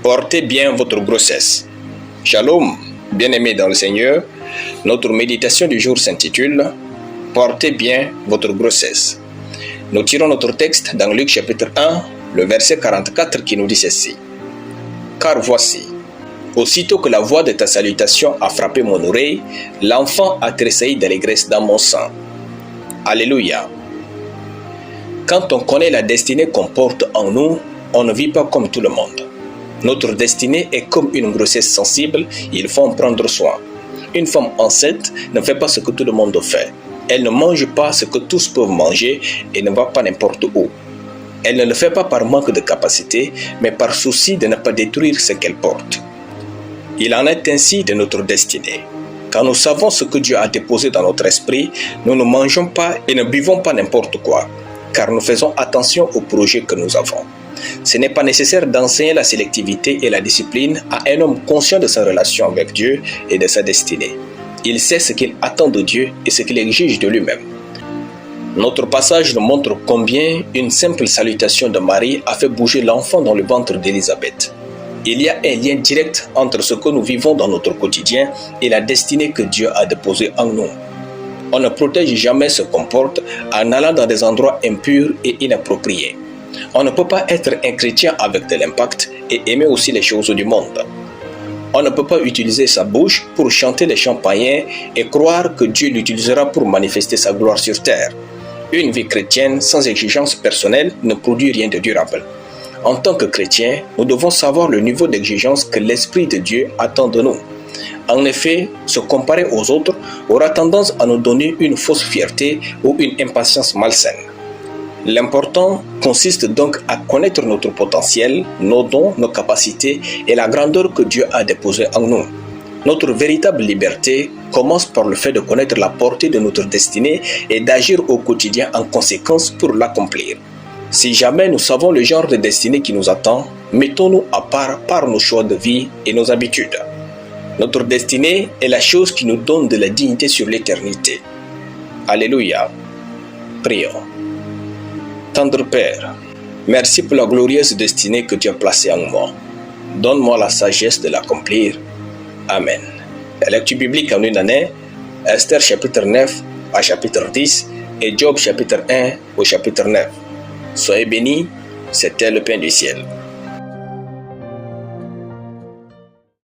Portez bien votre grossesse. Shalom, bien-aimés dans le Seigneur. Notre méditation du jour s'intitule « Portez bien votre grossesse ». Nous tirons notre texte dans Luc chapitre 1, le verset 44 qui nous dit ceci. « Car voici, aussitôt que la voix de ta salutation a frappé mon oreille, l'enfant a tressailli d'allégresse dans mon sang. » Alléluia. Quand on connaît la destinée qu'on porte en nous, on ne vit pas comme tout le monde. Notre destinée est comme une grossesse sensible, il faut en prendre soin. Une femme enceinte ne fait pas ce que tout le monde fait. Elle ne mange pas ce que tous peuvent manger et ne va pas n'importe où. Elle ne le fait pas par manque de capacité, mais par souci de ne pas détruire ce qu'elle porte. Il en est ainsi de notre destinée. Quand nous savons ce que Dieu a déposé dans notre esprit, nous ne mangeons pas et ne buvons pas n'importe quoi, car nous faisons attention au projet que nous avons. Ce n'est pas nécessaire d'enseigner la sélectivité et la discipline à un homme conscient de sa relation avec Dieu et de sa destinée. Il sait ce qu'il attend de Dieu et ce qu'il exige de lui-même. Notre passage nous montre combien une simple salutation de Marie a fait bouger l'enfant dans le ventre d'Élisabeth. Il y a un lien direct entre ce que nous vivons dans notre quotidien et la destinée que Dieu a déposée en nous. On ne protège jamais ce qu'on porte en allant dans des endroits impurs et inappropriés. On ne peut pas être un chrétien avec de l'impact et aimer aussi les choses du monde. On ne peut pas utiliser sa bouche pour chanter les chants païens et croire que Dieu l'utilisera pour manifester sa gloire sur terre. Une vie chrétienne sans exigence personnelle ne produit rien de durable. En tant que chrétiens, nous devons savoir le niveau d'exigence que l'Esprit de Dieu attend de nous. En effet, se comparer aux autres aura tendance à nous donner une fausse fierté ou une impatience malsaine. L'important consiste donc à connaître notre potentiel, nos dons, nos capacités et la grandeur que Dieu a déposée en nous. Notre véritable liberté commence par le fait de connaître la portée de notre destinée et d'agir au quotidien en conséquence pour l'accomplir. Si jamais nous savons le genre de destinée qui nous attend, mettons-nous à part par nos choix de vie et nos habitudes. Notre destinée est la chose qui nous donne de la dignité sur l'éternité. Alléluia. Prions. Tendre Père, merci pour la glorieuse destinée que tu as placée en moi. Donne-moi la sagesse de l'accomplir. Amen. La lecture biblique en une année, Esther chapitre 9 à chapitre 10 et Job chapitre 1 au chapitre 9. Soyez bénis, c'était le pain du ciel.